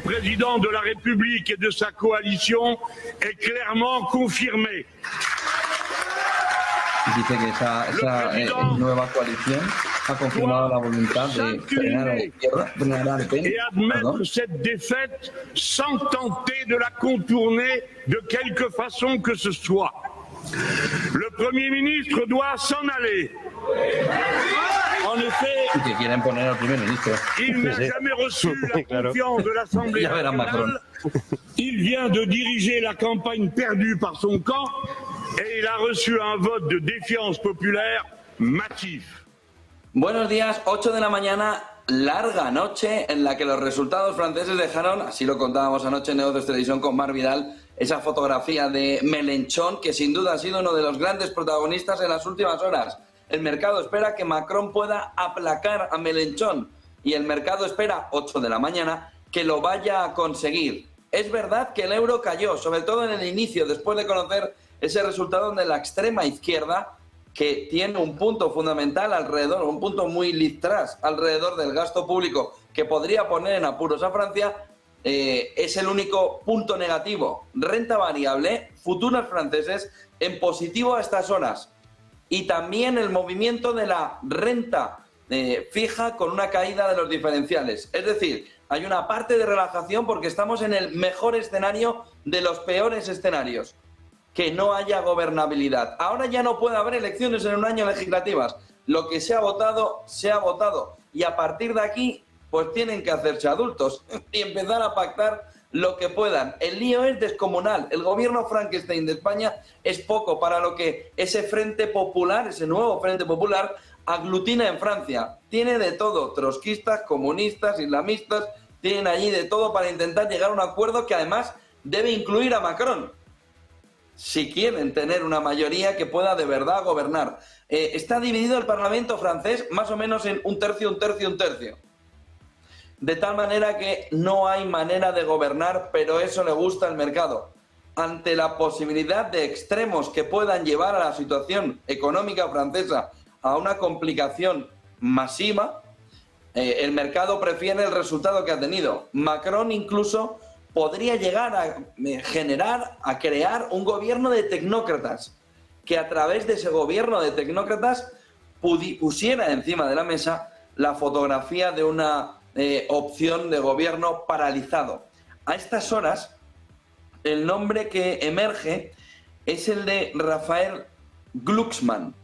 président de la République et de sa coalition est clairement confirmé. Dice que esa nueva coalición ha confirmado la voluntad de frenar a la izquierda, frenar a Le Pen, et admettre cette défaite sans tenter de la contourner de quelque façon que ce soit. Le Premier ministre doit s'en aller. En effet, que quieren poner al primer ministro. Il n'a jamais reçu la confiance de l'Assemblée nationale. Il vient de diriger la campagne perdue par son camp et il a reçu un vote de défiance populaire massif. Buenos días, 8 de la mañana, larga noche en la que los resultados franceses dejaron, así lo contábamos anoche en Negocios Televisión con Mar Vidal, esa fotografía de Mélenchon, que sin duda ha sido uno de los grandes protagonistas en las últimas horas. El mercado espera que Macron pueda aplacar a Mélenchon y el mercado espera, 8 de la mañana, que lo vaya a conseguir. Es verdad que el euro cayó, sobre todo en el inicio, después de conocer ese resultado donde la extrema izquierda, que tiene un punto fundamental alrededor, un punto muy listras alrededor del gasto público que podría poner en apuros a Francia, es el único punto negativo. Renta variable, futuros franceses en positivo a estas horas. Y también el movimiento de la renta fija con una caída de los diferenciales. Es decir, hay una parte de relajación porque estamos en el mejor escenario de los peores escenarios. Que no haya gobernabilidad. Ahora ya no puede haber elecciones en un año legislativas. Lo que se ha votado, se ha votado. Y a partir de aquí, pues tienen que hacerse adultos y empezar a pactar lo que puedan. El lío es descomunal. El gobierno Frankenstein de España es poco para lo que ese Frente Popular, ese nuevo Frente Popular, aglutina en Francia. Tiene de todo, trotskistas, comunistas, islamistas, tienen allí de todo para intentar llegar a un acuerdo que además debe incluir a Macron, si quieren tener una mayoría que pueda de verdad gobernar. Está dividido el Parlamento francés más o menos en un tercio, un tercio, un tercio. De tal manera que no hay manera de gobernar, pero eso le gusta al mercado. Ante la posibilidad de extremos que puedan llevar a la situación económica francesa a una complicación masiva, el mercado prefiere el resultado que ha tenido. Macron incluso podría llegar a crear un gobierno de tecnócratas, que a través de ese gobierno de tecnócratas pusiera encima de la mesa la fotografía de una opción de gobierno paralizado. A estas horas, el nombre que emerge es el de Raphaël Glucksmann.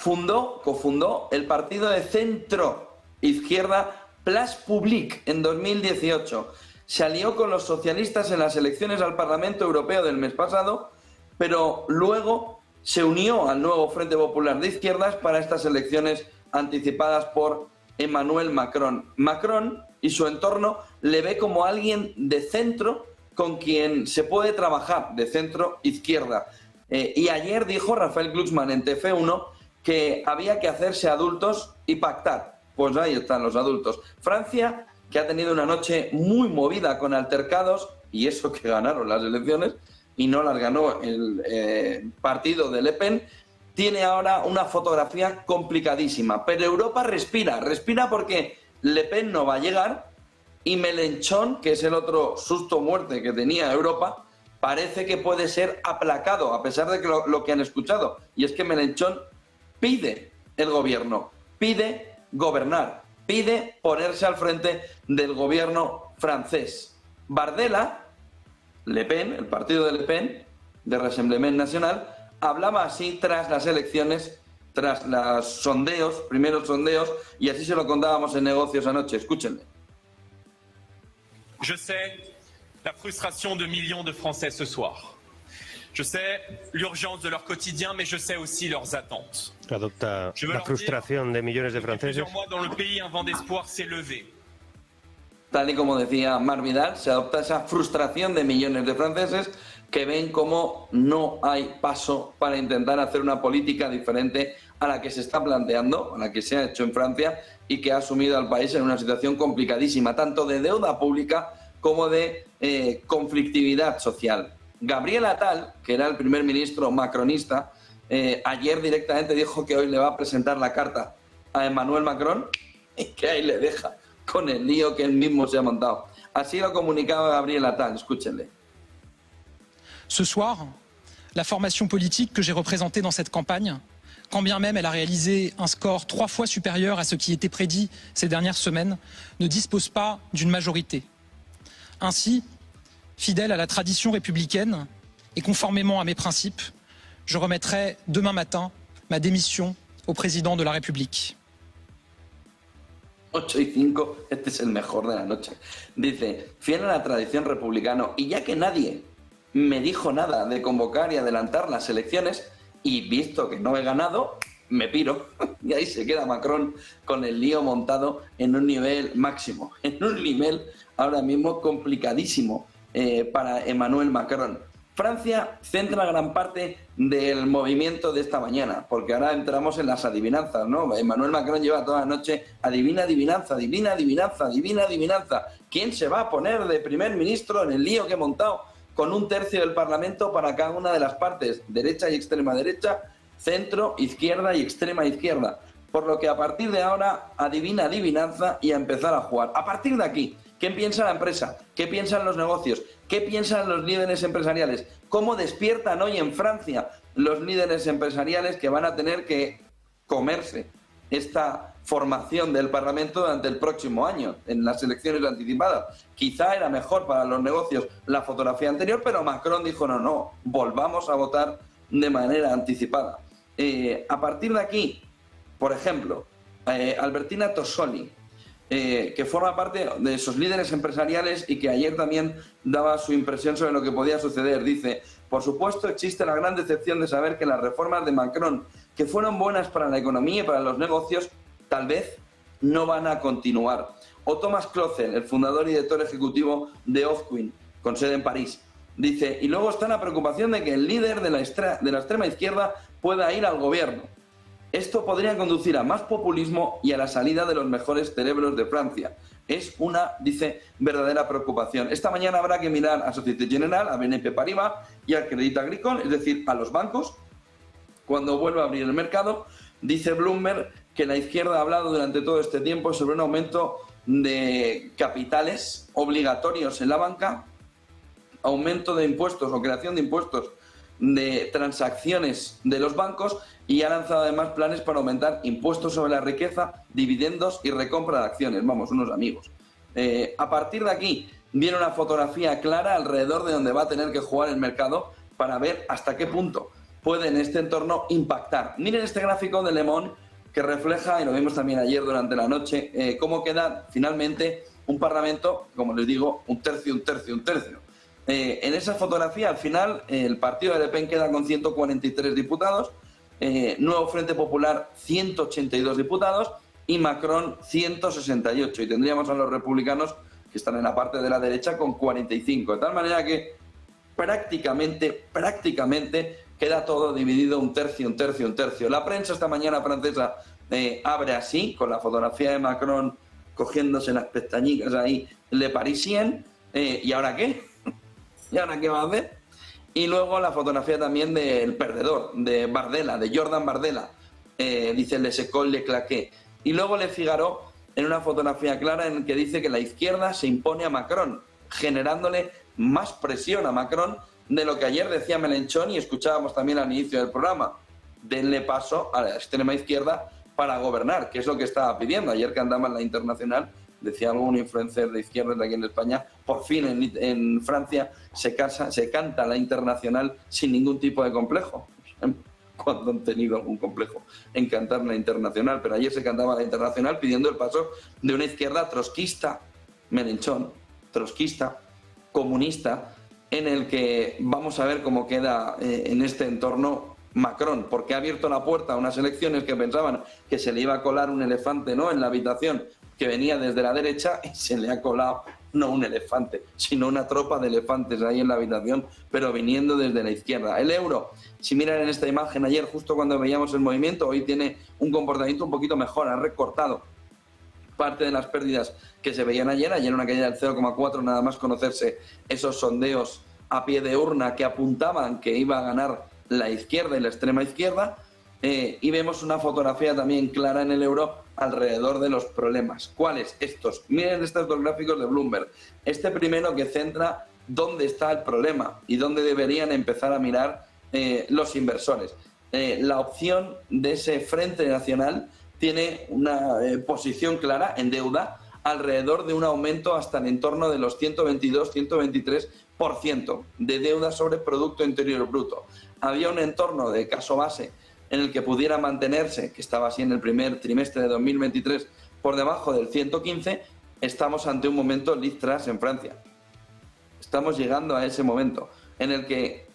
Cofundó el partido de centro izquierda Place Publique en 2018. Se alió con los socialistas en las elecciones al Parlamento Europeo del mes pasado, pero luego se unió al nuevo Frente Popular de Izquierdas para estas elecciones anticipadas por Emmanuel Macron. Macron y su entorno le ve como alguien de centro con quien se puede trabajar, de centro-izquierda. Y ayer dijo Raphaël Glucksmann en TF1 que había que hacerse adultos y pactar. Pues ahí están los adultos. Francia, que ha tenido una noche muy movida con altercados, y eso que ganaron las elecciones, y no las ganó el partido de Le Pen, tiene ahora una fotografía complicadísima. Pero Europa respira porque Le Pen no va a llegar, y Mélenchon, que es el otro susto muerte que tenía Europa, parece que puede ser aplacado, a pesar de que lo que han escuchado. Y es que Mélenchon pide el gobierno, pide gobernar, pide ponerse al frente del gobierno francés. Bardella, Le Pen, el partido de Le Pen, de Rassemblement National, hablaba así tras las elecciones, tras los primeros sondeos, y así se lo contábamos en Negocios anoche. Escúchenle. Je sais la frustration de millions de Français ce soir. Je sais l'urgence de leur quotidien, mais je sais aussi leurs attentes. Adopta la frustración de millones de franceses. Plusieurs mois dans le pays, un vent d'espoir s'est levé. Tal y como decía Mar Vidal, se adopta esa frustración de millones de franceses que ven como no hay paso para intentar hacer una política diferente a la que se está planteando, a la que se ha hecho en Francia y que ha sumido al país en una situación complicadísima, tanto de deuda pública como de conflictividad social. Gabriel Attal, que era el primer ministro macronista, ayer directamente dijo que hoy le va a presentar la carta a Emmanuel Macron y que ahí le deja con el lío que él mismo se ha montado. Así lo comunicaba Gabriel Attal, escúchenle. Ce soir, la formation politique que j'ai représentée dans cette campagne, quand bien même elle a réalisé un score 3 fois supérieur à ce qui était prédit ces dernières semaines, ne dispose pas d'une majorité. Ainsi, fidèle à la tradition républicaine et conformément à mes principes, je remettrai demain matin ma démission au président de la République. 8:05, este es el mejor de la noche. Dice, fiel a la tradición republicana, y ya que nadie me dijo nada de convocar y adelantar las elecciones, y visto que no he ganado, me piro. Y ahí se queda Macron con el lío montado en un nivel máximo, en un nivel ahora mismo complicadísimo para Emmanuel Macron. Francia centra gran parte del movimiento de esta mañana, porque ahora entramos en las adivinanzas, ¿no? Emmanuel Macron lleva toda la noche adivina, adivinanza, adivina, adivinanza, adivina, adivinanza. ¿Quién se va a poner de primer ministro en el lío que he montado con 1/3 del Parlamento para cada una de las partes, derecha y extrema derecha, centro, izquierda y extrema izquierda? Por lo que a partir de ahora, adivina, adivinanza y a empezar a jugar. A partir de aquí, ¿qué piensa la empresa? ¿Qué piensan los negocios? ¿Qué piensan los líderes empresariales? ¿Cómo despiertan hoy en Francia los líderes empresariales que van a tener que comerse esta formación del Parlamento durante el próximo año, en las elecciones anticipadas? Quizá era mejor para los negocios la fotografía anterior, pero Macron dijo no, volvamos a votar de manera anticipada. A partir de aquí, por ejemplo, Albertina Tossoli, que forma parte de esos líderes empresariales y que ayer también daba su impresión sobre lo que podía suceder. Dice, por supuesto existe la gran decepción de saber que las reformas de Macron, que fueron buenas para la economía y para los negocios, tal vez no van a continuar. O Thomas Klotzen, el fundador y director ejecutivo de Ofquin, con sede en París, dice, y luego está la preocupación de que el líder de la extrema izquierda pueda ir al gobierno. Esto podría conducir a más populismo y a la salida de los mejores cerebros de Francia. Es una, dice, verdadera preocupación. Esta mañana habrá que mirar a Société Générale, a BNP Paribas y al Crédit Agricole, es decir, a los bancos, cuando vuelva a abrir el mercado. Dice Bloomberg que la izquierda ha hablado durante todo este tiempo sobre un aumento de capitales obligatorios en la banca, aumento de impuestos o creación de impuestos de transacciones de los bancos, y ha lanzado además planes para aumentar impuestos sobre la riqueza, dividendos y recompra de acciones. Vamos, unos amigos. A partir de aquí viene una fotografía clara alrededor de donde va a tener que jugar el mercado para ver hasta qué punto puede en este entorno impactar. Miren este gráfico de Le Monde que refleja, y lo vimos también ayer durante la noche, cómo queda finalmente un parlamento, como les digo, un tercio. En esa fotografía, al final, el partido de Le Pen queda con 143 diputados, Nuevo Frente Popular 182 diputados y Macron 168. Y tendríamos a los republicanos, que están en la parte de la derecha, con 45. De tal manera que prácticamente queda todo dividido un tercio. La prensa esta mañana francesa abre así, con la fotografía de Macron cogiéndose las pestañicas ahí, Le Parisien. ¿Y ahora qué? ¿Y ahora qué va a hacer? Y luego la fotografía también del perdedor, de Bardella, de Jordan Bardella. Dice Le Secol, Le Claqué. Y luego Le Figaro, en una fotografía clara en que dice que la izquierda se impone a Macron, generándole más presión a Macron de lo que ayer decía Mélenchon, y escuchábamos también al inicio del programa. Denle paso a la extrema izquierda para gobernar, que es lo que estaba pidiendo. Ayer que andaba en la Internacional, decía algún influencer de izquierda de aquí en España, por fin en Francia se canta la Internacional sin ningún tipo de complejo. Cuando han tenido algún complejo en cantar la Internacional, pero ayer se cantaba la Internacional pidiendo el paso de una izquierda trotskista, Mélenchon, trotskista, comunista, en el que vamos a ver cómo queda en este entorno Macron, porque ha abierto la puerta a unas elecciones que pensaban que se le iba a colar un elefante, ¿no?, en la habitación, que venía desde la derecha, y se le ha colado no un elefante, sino una tropa de elefantes ahí en la habitación, pero viniendo desde la izquierda. El euro, si miran en esta imagen ayer, justo cuando veíamos el movimiento, hoy tiene un comportamiento un poquito mejor, ha recortado parte de las pérdidas que se veían ayer una caída del 0,4, nada más conocerse esos sondeos a pie de urna que apuntaban que iba a ganar la izquierda y la extrema izquierda. y vemos una fotografía también clara en el euro alrededor de los problemas. ¿Cuáles? Estos. Miren estos dos gráficos de Bloomberg. Este primero que centra dónde está el problema y dónde deberían empezar a mirar los inversores. La opción de ese Frente Nacional tiene una posición clara en deuda alrededor de un aumento hasta el entorno de los 122-123% de deuda sobre Producto Interior Bruto. Había un entorno de caso base en el que pudiera mantenerse, que estaba así en el primer trimestre de 2023, por debajo del 115, estamos ante un momento Liz Truss en Francia. Estamos llegando a ese momento en el que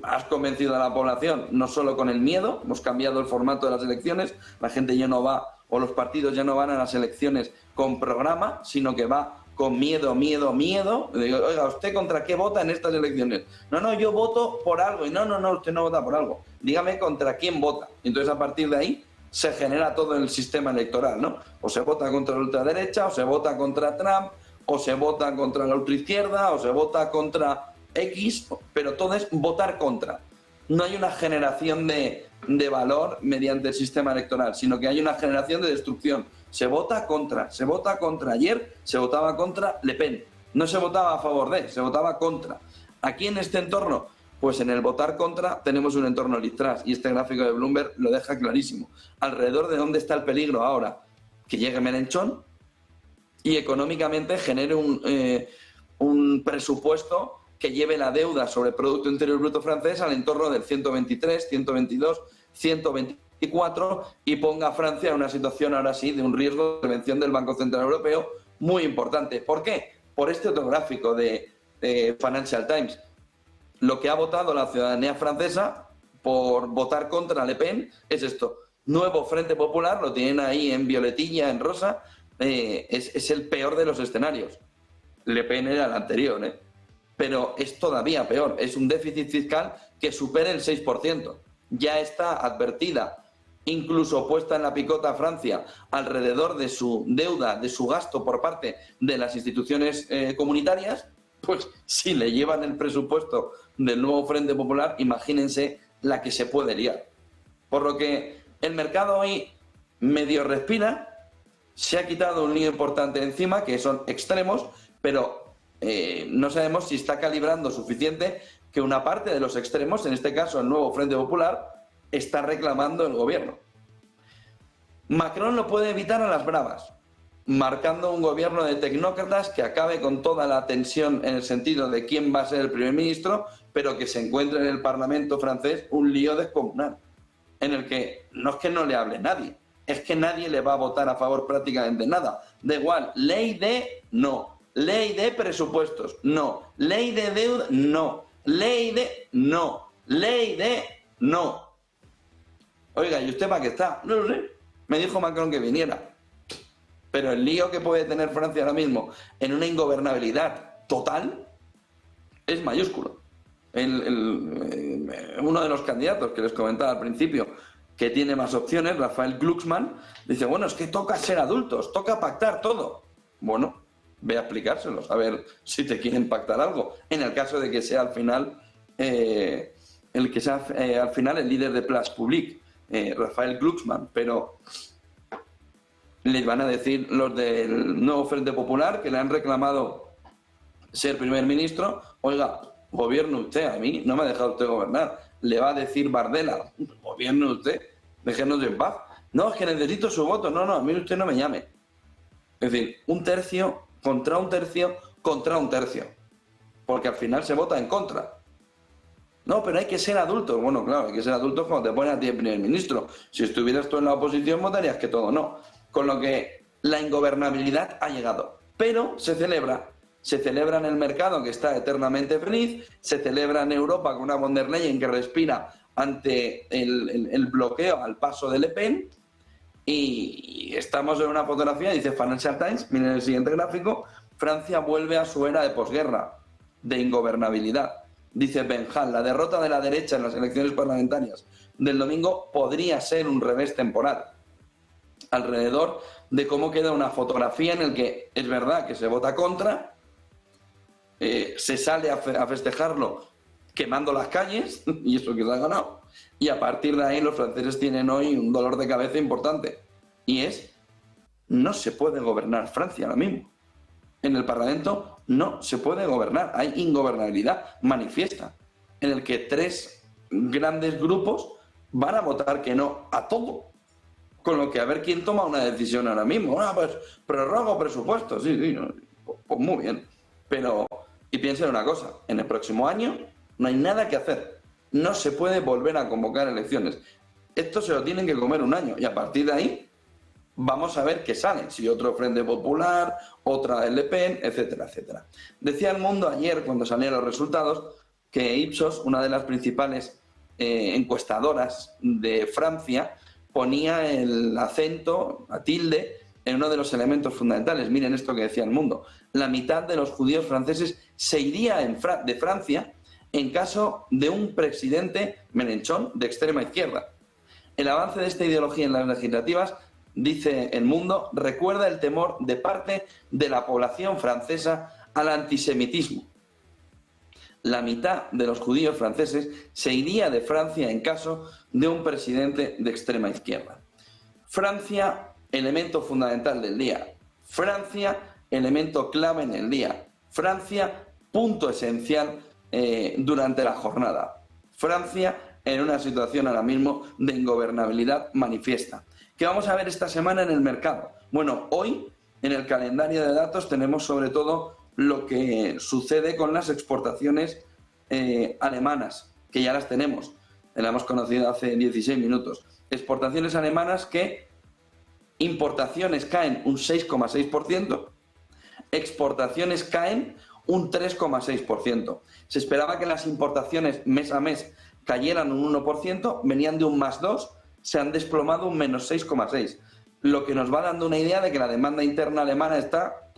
has convencido a la población, no solo con el miedo, hemos cambiado el formato de las elecciones, la gente ya no va, o los partidos ya no van a las elecciones con programa, sino que va con miedo. Digo, oiga, ¿usted contra qué vota en estas elecciones? No, yo voto por algo. Y no, usted no vota por algo. Dígame contra quién vota. Entonces, a partir de ahí, se genera todo el sistema electoral, ¿no? O se vota contra la ultraderecha, o se vota contra Trump, o se vota contra la ultraizquierda, o se vota contra X, pero todo es votar contra. No hay una generación de valor mediante el sistema electoral, sino que hay una generación de destrucción. Se vota contra. Ayer se votaba contra Le Pen. No se votaba a favor de, se votaba contra. Aquí en este entorno, pues en el votar contra tenemos un entorno Liz Truss, y este gráfico de Bloomberg lo deja clarísimo. Alrededor de dónde está el peligro ahora, que llegue Mélenchon y económicamente genere un presupuesto que lleve la deuda sobre el Producto Interior Bruto francés al entorno del 123, 122, 124 y ponga a Francia en una situación ahora sí de un riesgo de intervención del Banco Central Europeo muy importante. ¿Por qué? Por este otro gráfico de Financial Times. Lo que ha votado la ciudadanía francesa por votar contra Le Pen es esto. Nuevo Frente Popular, lo tienen ahí en violetilla, en rosa, es el peor de los escenarios. Le Pen era el anterior, pero es todavía peor. Es un déficit fiscal que supera el 6%. Ya está advertida, incluso puesta en la picota Francia, alrededor de su deuda, de su gasto por parte de las instituciones comunitarias. Pues si le llevan el presupuesto del nuevo Frente Popular, imagínense la que se puede liar. Por lo que el mercado hoy medio respira, se ha quitado un lío importante encima, que son extremos, pero no sabemos si está calibrando suficiente que una parte de los extremos, en este caso el nuevo Frente Popular, está reclamando el gobierno. Macron lo puede evitar a las bravas, marcando un gobierno de tecnócratas que acabe con toda la tensión en el sentido de quién va a ser el primer ministro, pero que se encuentre en el Parlamento francés un lío descomunal, en el que no es que no le hable nadie, es que nadie le va a votar a favor prácticamente nada. Da igual, ley de no, ley de presupuestos no, ley de deuda no, ley de no, ley de no. Oiga, ¿y usted para qué está? No lo sé, me dijo Macron que viniera. Pero el lío que puede tener Francia ahora mismo en una ingobernabilidad total es mayúsculo. Uno de los candidatos que les comentaba al principio, que tiene más opciones, Raphael Glucksmann, dice, bueno, es que toca ser adultos, toca pactar todo. Bueno, ve a explicárselos, a ver si te quieren pactar algo. En el caso de que sea al final el líder de Place Publique, Raphael Glucksmann, pero les van a decir los del nuevo Frente Popular, que le han reclamado ser primer ministro, oiga, gobierne usted, a mí no me ha dejado usted gobernar. Le va a decir Bardella, gobierne usted, déjenos en paz. No, es que necesito su voto. No, a mí usted no me llame. Es decir, un tercio contra un tercio contra un tercio. Porque al final se vota en contra. No, pero hay que ser adultos. Bueno, claro, hay que ser adultos cuando te ponen a ti el primer ministro. Si estuvieras tú en la oposición, votarías que todo no. Con lo que la ingobernabilidad ha llegado. Pero se celebra en el mercado, que está eternamente feliz, se celebra en Europa con una von der Leyen que respira ante el bloqueo al paso de Le Pen, y estamos en una fotografía, dice Financial Times, miren el siguiente gráfico, Francia vuelve a su era de posguerra, de ingobernabilidad. Dice Benhal, la derrota de la derecha en las elecciones parlamentarias del domingo podría ser un revés temporal. Alrededor de cómo queda una fotografía en el que es verdad que se vota contra, se sale a festejarlo quemando las calles, y eso que se ha ganado, Y a partir de ahí los franceses tienen hoy un dolor de cabeza importante. Y es, no se puede gobernar Francia ahora mismo. En el Parlamento no se puede gobernar. Hay ingobernabilidad manifiesta, en el que 3 grandes grupos van a votar que no a todo. Con lo que a ver quién toma una decisión ahora mismo. Pues prorrogo presupuestos. Sí, pues muy bien. Pero, y piensen una cosa, en el próximo año no hay nada que hacer. No se puede volver a convocar elecciones. Esto se lo tienen que comer un año. Y a partir de ahí vamos a ver qué sale. Si otro Frente Popular, otra Le Pen, etcétera, etcétera. Decía El Mundo ayer, cuando salían los resultados, que Ipsos, una de las principales encuestadoras de Francia, ponía el acento, la tilde, en uno de los elementos fundamentales. Miren esto que decía El Mundo. La mitad de los judíos franceses se iría de Francia en caso de un presidente Mélenchon de extrema izquierda. El avance de esta ideología en las legislativas, dice El Mundo, recuerda el temor de parte de la población francesa al antisemitismo. La mitad de los judíos franceses se iría de Francia en caso de un presidente de extrema izquierda. Francia, elemento fundamental del día. Francia, elemento clave en el día. Francia, punto esencial durante la jornada. Francia en una situación ahora mismo de ingobernabilidad manifiesta. ¿Qué vamos a ver esta semana en el mercado? Bueno, hoy en el calendario de datos tenemos sobre todo lo que sucede con las exportaciones alemanas, que ya las tenemos. Las hemos conocido hace 16 minutos. Exportaciones alemanas que importaciones caen un 6,6%, exportaciones caen un 3,6%. Se esperaba que las importaciones mes a mes cayeran un 1%, venían de un más 2%, se han desplomado un menos 6,6%, lo que nos va dando una idea de que la demanda interna alemana está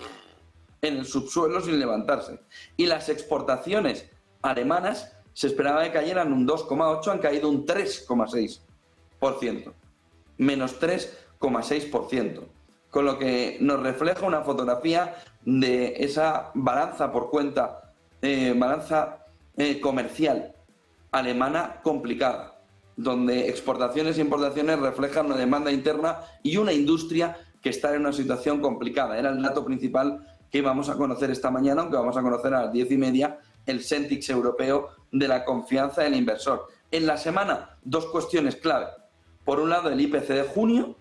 en el subsuelo sin levantarse. Y las exportaciones alemanas se esperaba que cayeran un 2,8%, han caído un 3,6%, menos 3,6%, con lo que nos refleja una fotografía de esa balanza por cuenta, balanza comercial alemana complicada, donde exportaciones e importaciones reflejan una demanda interna y una industria que está en una situación complicada. Era el dato principal que íbamos a conocer esta mañana, aunque vamos a conocer a las 10:30 el Sentix europeo de la confianza del inversor. En la semana, 2 cuestiones clave. Por un lado, el IPC de junio,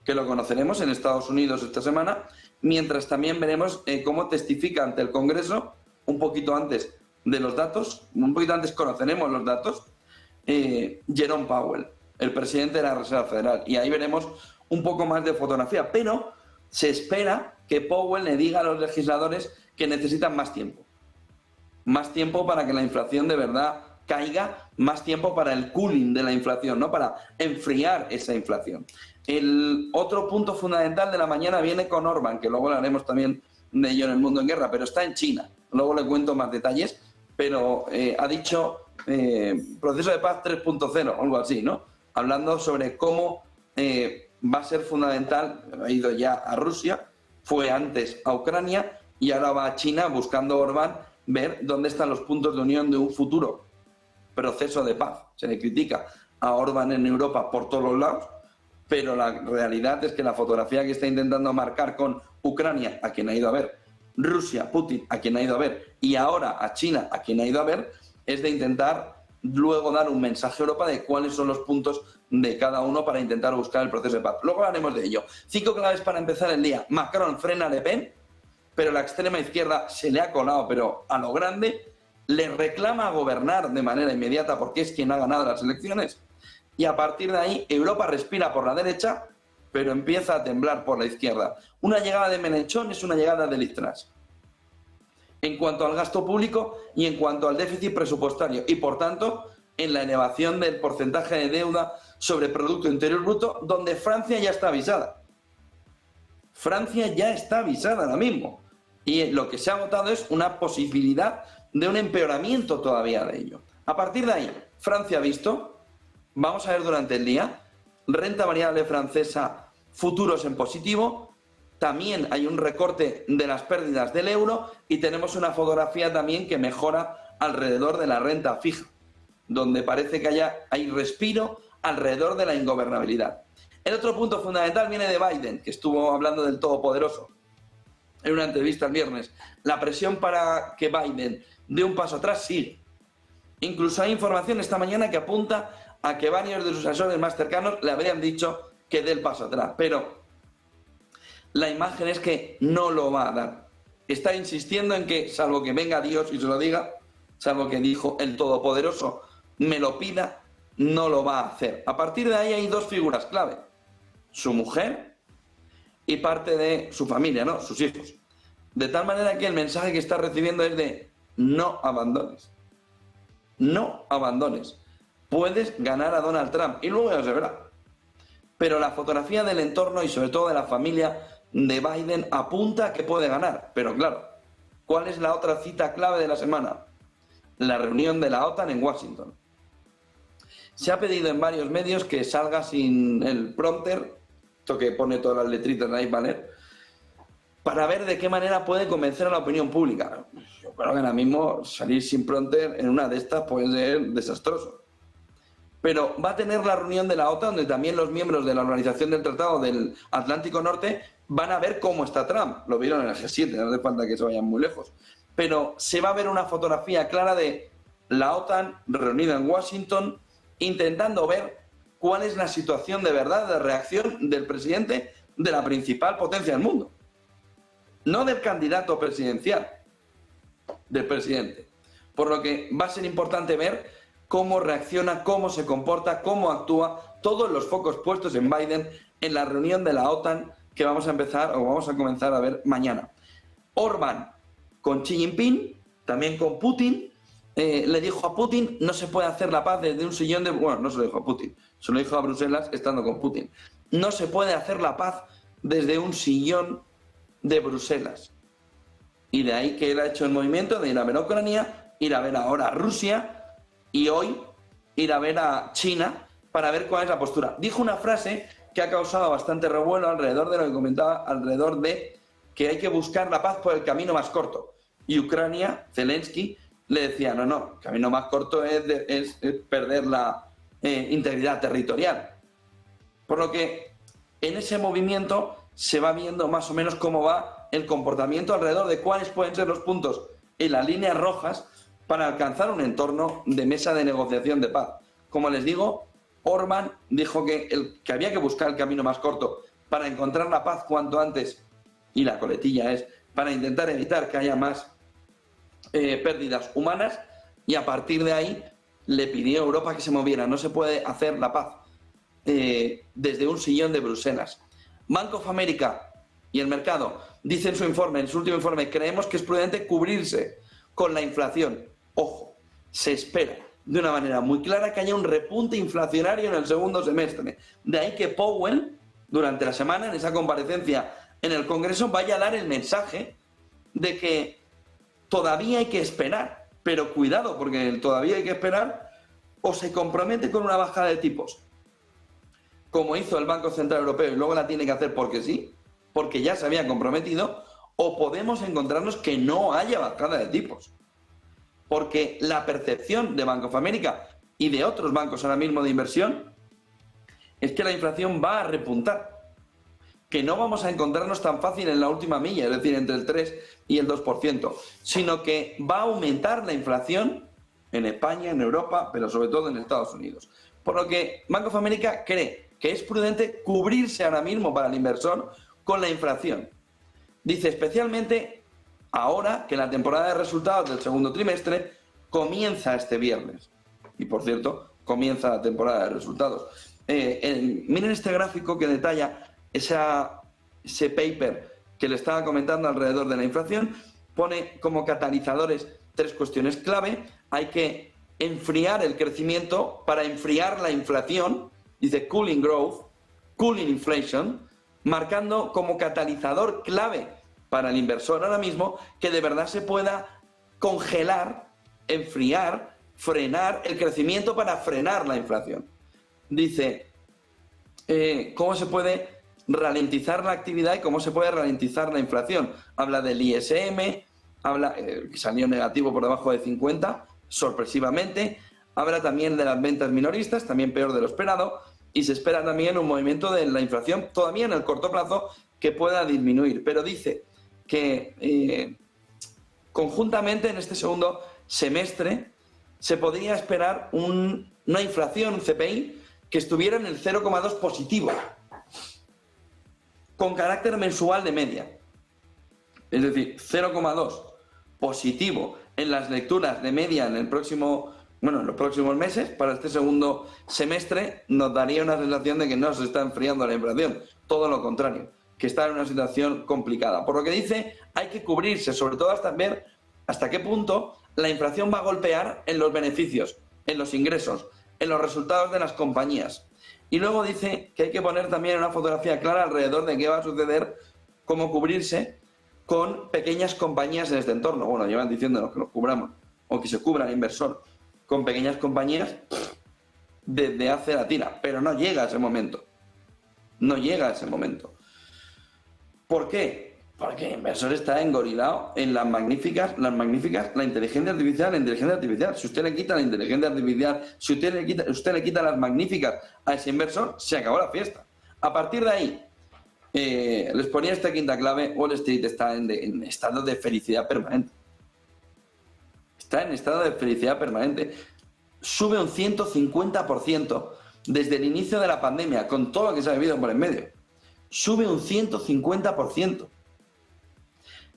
que lo conoceremos en Estados Unidos esta semana, mientras también veremos cómo testifica ante el Congreso, un poquito antes de los datos, un poquito antes conoceremos los datos, Jerome Powell, el presidente de la Reserva Federal. Y ahí veremos un poco más de fotografía, pero se espera que Powell le diga a los legisladores que necesitan más tiempo. Más tiempo para que la inflación de verdad caiga, más tiempo para el cooling de la inflación, ¿no? Para enfriar esa inflación. El otro punto fundamental de la mañana viene con Orbán, que luego hablaremos también de ello en El Mundo en Guerra, pero está en China. Luego le cuento más detalles, pero ha dicho proceso de paz 3.0, algo así, ¿no? Hablando sobre cómo va a ser fundamental, ha ido ya a Rusia, fue antes a Ucrania y ahora va a China buscando Orbán ver dónde están los puntos de unión de un futuro proceso de paz. Se le critica a Orbán en Europa por todos los lados, pero la realidad es que la fotografía que está intentando marcar con Ucrania, a quien ha ido a ver, Rusia, Putin, a quien ha ido a ver, y ahora a China, a quien ha ido a ver, es de intentar luego dar un mensaje a Europa de cuáles son los puntos de cada uno para intentar buscar el proceso de paz. Luego hablaremos de ello. 5 claves para empezar el día. Macron frena a Le Pen, pero la extrema izquierda se le ha colado, pero a lo grande, le reclama gobernar de manera inmediata porque es quien ha ganado las elecciones. Y a partir de ahí, Europa respira por la derecha, pero empieza a temblar por la izquierda. Una llegada de Mélenchon es una llegada de Liz Truss en cuanto al gasto público y en cuanto al déficit presupuestario, y por tanto en la elevación del porcentaje de deuda sobre Producto Interior Bruto, donde Francia ya está avisada. Francia ya está avisada ahora mismo, y lo que se ha votado es una posibilidad de un empeoramiento todavía de ello. A partir de ahí, Francia ha visto, vamos a ver durante el día, renta variable francesa, futuros en positivo. También hay un recorte de las pérdidas del euro y tenemos una fotografía también que mejora alrededor de la renta fija. donde parece que hay respiro alrededor de la ingobernabilidad. El otro punto fundamental viene de Biden, que estuvo hablando del todopoderoso en una entrevista el viernes. La presión para que Biden dé un paso atrás sigue. Incluso hay información esta mañana que apunta a que varios de sus asesores más cercanos le habrían dicho que dé el paso atrás, pero la imagen es que no lo va a dar. Está insistiendo en que, salvo que venga Dios y se lo diga, salvo que dijo el Todopoderoso me lo pida, no lo va a hacer. A partir de ahí hay dos figuras clave: su mujer y parte de su familia, ¿no? Sus hijos. De tal manera que el mensaje que está recibiendo es de no abandones. No abandones. Puedes ganar a Donald Trump y luego ya se verá. Pero la fotografía del entorno y sobre todo de la familia de Biden apunta a que puede ganar. Pero claro, ¿cuál es la otra cita clave de la semana? La reunión de la OTAN en Washington. Se ha pedido en varios medios que salga sin el prompter, esto que pone todas las letritas ahí, ¿vale?, para ver de qué manera puede convencer a la opinión pública. Yo creo que ahora mismo salir sin prompter en una de estas puede ser desastroso. Pero va a tener la reunión de la OTAN, donde también los miembros de la Organización del Tratado del Atlántico Norte van a ver cómo está Trump. Lo vieron en el G7, no hace falta que se vayan muy lejos. Pero se va a ver una fotografía clara de la OTAN reunida en Washington, intentando ver cuál es la situación de verdad de reacción del presidente de la principal potencia del mundo. No del candidato presidencial, del presidente. Por lo que va a ser importante ver cómo reacciona, cómo se comporta, cómo actúa, todos los focos puestos en Biden en la reunión de la OTAN que vamos a comenzar a ver mañana. Orbán con Xi Jinping, también con Putin, le dijo a Putin no se puede hacer la paz desde un sillón de... Bueno, no se lo dijo a Putin, se lo dijo a Bruselas estando con Putin. No se puede hacer la paz desde un sillón de Bruselas. Y de ahí que él ha hecho el movimiento de ir a ver a Ucrania, ir a ver ahora a Rusia y hoy ir a ver a China para ver cuál es la postura. Dijo una frase que ha causado bastante revuelo alrededor de lo que comentaba, alrededor de que hay que buscar la paz por el camino más corto. Y Ucrania, Zelensky, le decía, no, el camino más corto es perder la integridad territorial. Por lo que en ese movimiento se va viendo más o menos cómo va el comportamiento alrededor de cuáles pueden ser los puntos en las líneas rojas para alcanzar un entorno de mesa de negociación de paz. Como les digo, Orbán dijo que había que buscar el camino más corto para encontrar la paz cuanto antes, y la coletilla es para intentar evitar que haya más pérdidas humanas, y a partir de ahí le pidió a Europa que se moviera. No se puede hacer la paz desde un sillón de Bruselas. Bank of America y el mercado dicen en su último informe, creemos que es prudente cubrirse con la inflación. Ojo, se espera de una manera muy clara que haya un repunte inflacionario en el segundo semestre. De ahí que Powell, durante la semana, en esa comparecencia en el Congreso, vaya a dar el mensaje de que todavía hay que esperar, pero cuidado, porque el todavía hay que esperar o se compromete con una bajada de tipos, como hizo el Banco Central Europeo y luego la tiene que hacer porque sí, porque ya se había comprometido, o podemos encontrarnos que no haya bajada de tipos. Porque la percepción de Bank of America y de otros bancos ahora mismo de inversión es que la inflación va a repuntar, que no vamos a encontrarnos tan fácil en la última milla, es decir, entre el 3 y el 2%, sino que va a aumentar la inflación en España, en Europa, pero sobre todo en Estados Unidos. Por lo que Bank of America cree que es prudente cubrirse ahora mismo para el inversor con la inflación. Dice, especialmente ahora que la temporada de resultados del segundo trimestre comienza este viernes. Y por cierto, comienza la temporada de resultados. Miren este gráfico que detalla ese paper que le estaba comentando alrededor de la inflación. Pone como catalizadores 3 cuestiones clave. Hay que enfriar el crecimiento para enfriar la inflación. Dice cooling growth, cooling inflation, marcando como catalizador clave para el inversor ahora mismo que de verdad se pueda congelar, enfriar, frenar el crecimiento para frenar la inflación. Dice cómo se puede ralentizar la actividad y cómo se puede ralentizar la inflación. Habla del ISM, habla que salió negativo por debajo de 50, sorpresivamente. Habla también de las ventas minoristas, también peor de lo esperado, y se espera también un movimiento de la inflación todavía en el corto plazo que pueda disminuir. Pero dice que conjuntamente en este segundo semestre se podría esperar una inflación, un CPI, que estuviera en el 0,2 positivo, con carácter mensual de media. Es decir, 0,2 positivo en las lecturas de media en los próximos meses, para este segundo semestre, nos daría una sensación de que no se está enfriando la inflación. Todo lo contrario, que está en una situación complicada. Por lo que dice, hay que cubrirse, sobre todo hasta ver hasta qué punto la inflación va a golpear en los beneficios, en los ingresos, en los resultados de las compañías. Y luego dice que hay que poner también una fotografía clara alrededor de qué va a suceder, cómo cubrirse con pequeñas compañías en este entorno. Bueno, llevan diciéndonos que nos cubramos, o que se cubra el inversor con pequeñas compañías desde hace la tira, pero no llega a ese momento. No llega a ese momento. ¿Por qué? Porque el inversor está engorilado en las magníficas, la inteligencia artificial. Si usted le quita la inteligencia artificial, si usted le quita las magníficas a ese inversor, se acabó la fiesta. A partir de ahí, les ponía esta quinta clave: Wall Street está en estado de felicidad permanente. Está en estado de felicidad permanente. Sube un 150% desde el inicio de la pandemia, con todo lo que se ha vivido por en medio. Sube un 150%.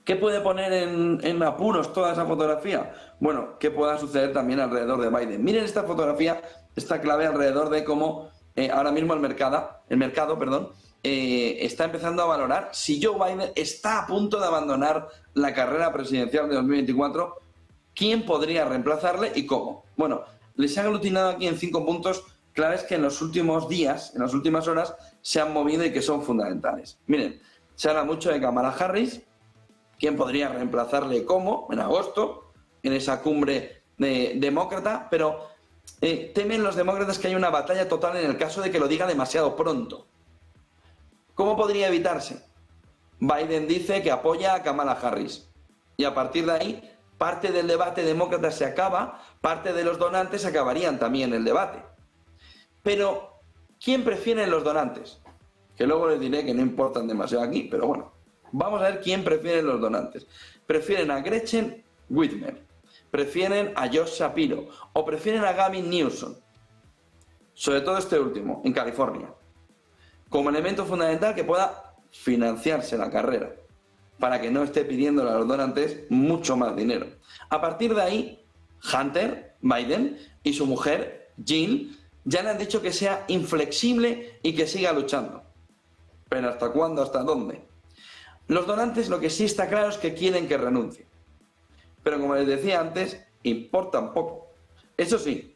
¿Qué puede poner en apuros toda esa fotografía? Bueno, ¿qué pueda suceder también alrededor de Biden? Miren esta fotografía, esta clave alrededor de cómo ahora mismo el mercado, está empezando a valorar si Joe Biden está a punto de abandonar la carrera presidencial de 2024, quién podría reemplazarle y cómo. Bueno, les he aglutinado aquí en 5 puntos claves que en los últimos días, en las últimas horas, se han movido y que son fundamentales. Miren, se habla mucho de Kamala Harris, quién podría reemplazarle cómo, en agosto, en esa cumbre demócrata, pero temen los demócratas que haya una batalla total en el caso de que lo diga demasiado pronto. ¿Cómo podría evitarse? Biden dice que apoya a Kamala Harris y a partir de ahí parte del debate demócrata se acaba, parte de los donantes acabarían también el debate. Pero, ¿quién prefieren los donantes? Que luego les diré que no importan demasiado aquí, pero bueno. Vamos a ver quién prefieren los donantes. Prefieren a Gretchen Whitmer, prefieren a Josh Shapiro o prefieren a Gavin Newsom. Sobre todo este último, en California. Como elemento fundamental que pueda financiarse la carrera, para que no esté pidiéndole a los donantes mucho más dinero. A partir de ahí, Hunter Biden y su mujer, Jill, ya le han dicho que sea inflexible y que siga luchando. ¿Pero hasta cuándo? ¿Hasta dónde? Los donantes lo que sí está claro es que quieren que renuncie. Pero como les decía antes, importan poco. Eso sí,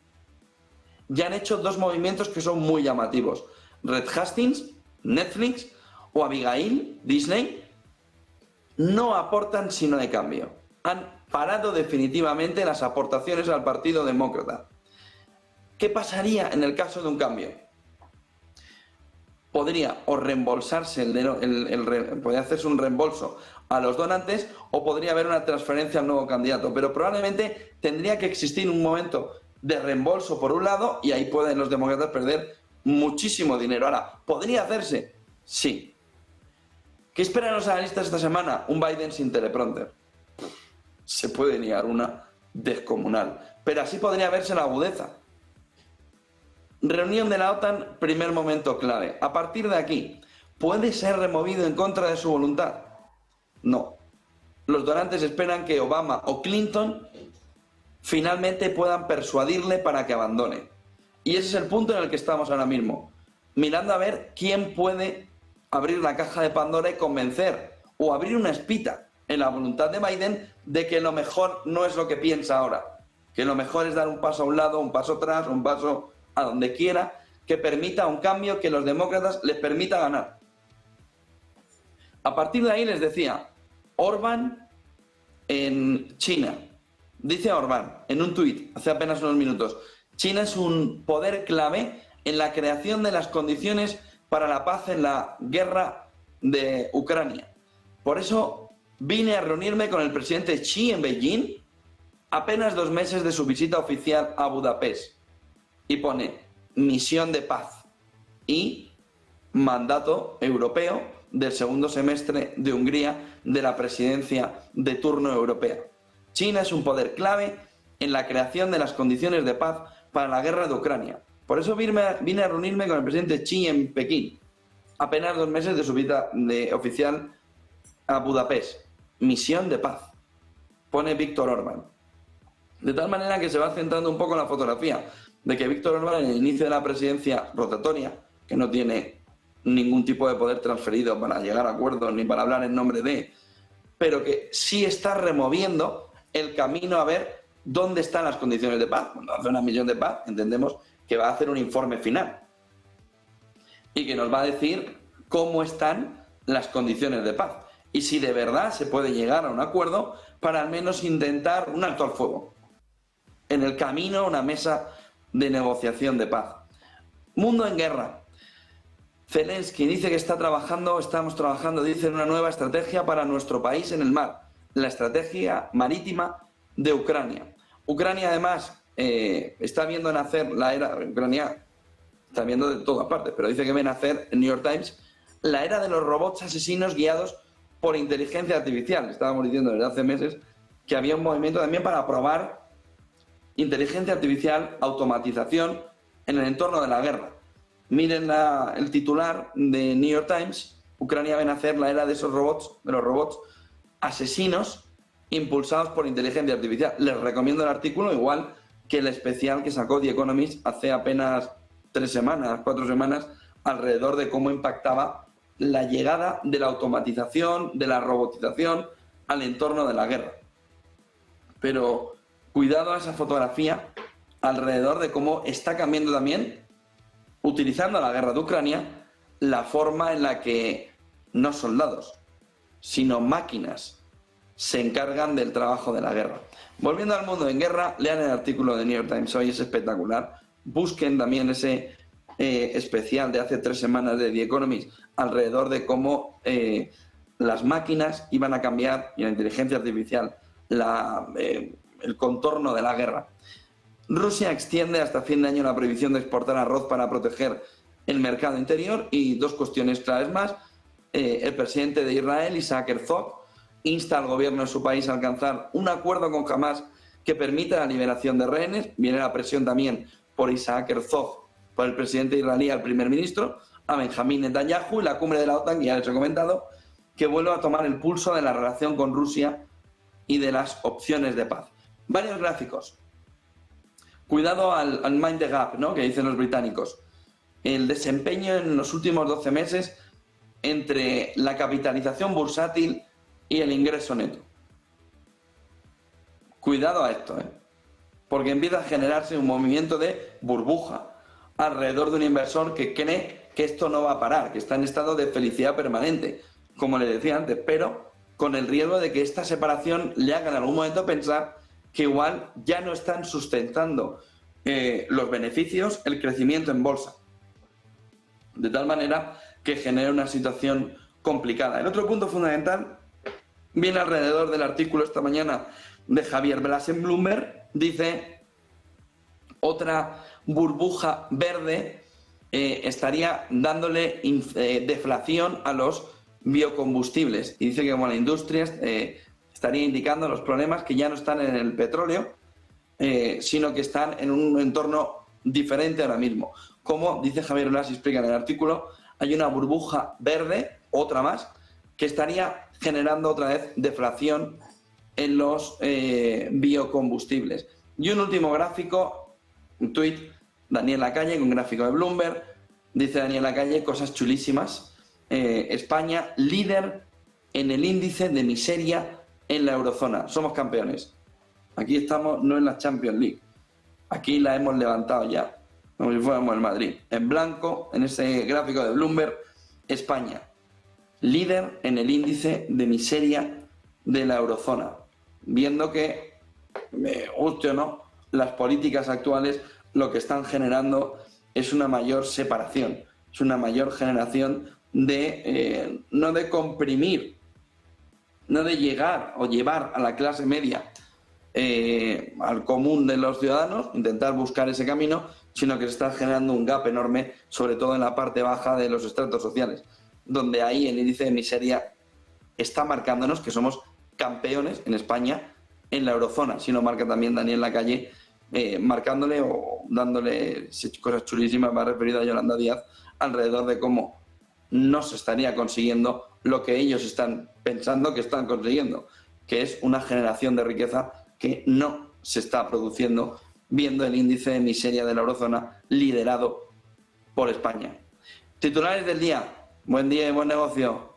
ya han hecho 2 movimientos que son muy llamativos. Reed Hastings, Netflix, o Abigail, Disney, no aportan sino de cambio. Han parado definitivamente las aportaciones al Partido Demócrata. ¿Qué pasaría en el caso de un cambio? Podría o reembolsarse podría hacerse un reembolso a los donantes o podría haber una transferencia al nuevo candidato, pero probablemente tendría que existir un momento de reembolso por un lado y ahí pueden los demócratas perder muchísimo dinero. Ahora, ¿podría hacerse? Sí. ¿Qué esperan los analistas esta semana? Un Biden sin teleprompter. Se puede liar una descomunal, pero así podría verse la agudeza. Reunión de la OTAN, primer momento clave. A partir de aquí, ¿puede ser removido en contra de su voluntad? No. Los donantes esperan que Obama o Clinton finalmente puedan persuadirle para que abandone. Y ese es el punto en el que estamos ahora mismo, mirando a ver quién puede abrir la caja de Pandora y convencer o abrir una espita en la voluntad de Biden de que lo mejor no es lo que piensa ahora, que lo mejor es dar un paso a un lado, un paso atrás, un paso a donde quiera, que permita un cambio que los demócratas les permita ganar. A partir de ahí les decía, Orbán en China. Dice Orbán en un tuit hace apenas unos minutos, China es un poder clave en la creación de las condiciones para la paz en la guerra de Ucrania. Por eso vine a reunirme con el presidente Xi en Beijing apenas 2 meses de su visita oficial a Budapest. y pone misión de paz y mandato europeo del segundo semestre de Hungría de la presidencia de turno europea. China es un poder clave en la creación de las condiciones de paz para la guerra de Ucrania. Por eso vine a reunirme con el presidente Xi en Pekín, apenas 2 meses de su visita oficial a Budapest. Misión de paz, pone Víctor Orbán. De tal manera que se va centrando un poco en la fotografía de que Víctor Orbán, en el inicio de la presidencia rotatoria, que no tiene ningún tipo de poder transferido para llegar a acuerdos ni para hablar en nombre de, pero que sí está removiendo el camino a ver dónde están las condiciones de paz. Cuando hace una misión de paz, entendemos que va a hacer un informe final y que nos va a decir cómo están las condiciones de paz y si de verdad se puede llegar a un acuerdo para al menos intentar un alto al fuego. En el camino a una mesa de negociación de paz. Mundo en guerra. Zelensky dice que estamos trabajando, dice, en una nueva estrategia para nuestro país en el mar, la estrategia marítima de Ucrania. Ucrania, además, está viendo nacer la era, Ucrania está viendo de todas partes, pero dice que ve nacer en New York Times la era de los robots asesinos guiados por inteligencia artificial. Estábamos diciendo desde hace meses que había un movimiento también para probar inteligencia artificial, automatización en el entorno de la guerra. Miren el titular de New York Times: Ucrania ve nacer la era de esos robots, de los robots asesinos impulsados por inteligencia artificial. Les recomiendo el artículo, igual que el especial que sacó The Economist hace apenas 4 semanas, alrededor de cómo impactaba la llegada de la automatización, de la robotización al entorno de la guerra. Pero cuidado a esa fotografía alrededor de cómo está cambiando también, utilizando la guerra de Ucrania, la forma en la que no soldados, sino máquinas se encargan del trabajo de la guerra. Volviendo al mundo en guerra, lean el artículo de New York Times hoy, es espectacular. Busquen también ese especial de hace 3 semanas de The Economist alrededor de cómo las máquinas iban a cambiar, y la inteligencia artificial, el contorno de la guerra. Rusia extiende hasta fin de año la prohibición de exportar arroz para proteger el mercado interior. Y 2 cuestiones claves más. El presidente de Israel, Isaac Herzog, insta al gobierno de su país a alcanzar un acuerdo con Hamas que permita la liberación de rehenes. Viene la presión también por Isaac Herzog, por el presidente israelí, al primer ministro, a Benjamín Netanyahu, y la cumbre de la OTAN, que ya les he comentado, que vuelve a tomar el pulso de la relación con Rusia y de las opciones de paz. Varios gráficos. Cuidado al mind the gap, ¿no?, que dicen los británicos. El desempeño en los últimos 12 meses entre la capitalización bursátil y el ingreso neto. Cuidado a esto, porque empieza a generarse un movimiento de burbuja alrededor de un inversor que cree que esto no va a parar, que está en estado de felicidad permanente, como le decía antes, pero con el riesgo de que esta separación le haga en algún momento pensar que igual ya no están sustentando los beneficios, el crecimiento en bolsa. De tal manera que genera una situación complicada. El otro punto fundamental viene alrededor del artículo esta mañana de Javier Blas en Bloomberg. Dice: otra burbuja verde estaría dándole deflación a los biocombustibles. Y dice que como la industria estaría indicando los problemas que ya no están en el petróleo, sino que están en un entorno diferente ahora mismo. Como dice Javier Blas y explica en el artículo, hay una burbuja verde, otra más, que estaría generando otra vez deflación en los biocombustibles. Y un último gráfico, un tuit, Daniel Lacalle, con gráfico de Bloomberg. Dice Daniel Lacalle cosas chulísimas. España, líder en el índice de miseria en la eurozona. Somos campeones. Aquí estamos no en la Champions League. Aquí la hemos levantado ya, como si fuéramos el Madrid. En blanco, en ese gráfico de Bloomberg, España, líder en el índice de miseria de la eurozona. Viendo que, me guste o no, las políticas actuales lo que están generando es una mayor separación, es una mayor generación de, no de comprimir, no de llegar o llevar a la clase media al común de los ciudadanos, intentar buscar ese camino, sino que se está generando un gap enorme, sobre todo en la parte baja de los estratos sociales, donde ahí el índice de miseria está marcándonos que somos campeones en España en la eurozona. Si lo marca también Daniel Lacalle, marcándole o dándole cosas chulísimas, me ha referido a Yolanda Díaz, alrededor de cómo no se estaría consiguiendo lo que ellos están pensando que están consiguiendo, que es una generación de riqueza que no se está produciendo, viendo el índice de miseria de la eurozona liderado por España. Titulares del día. Buen día y buen negocio.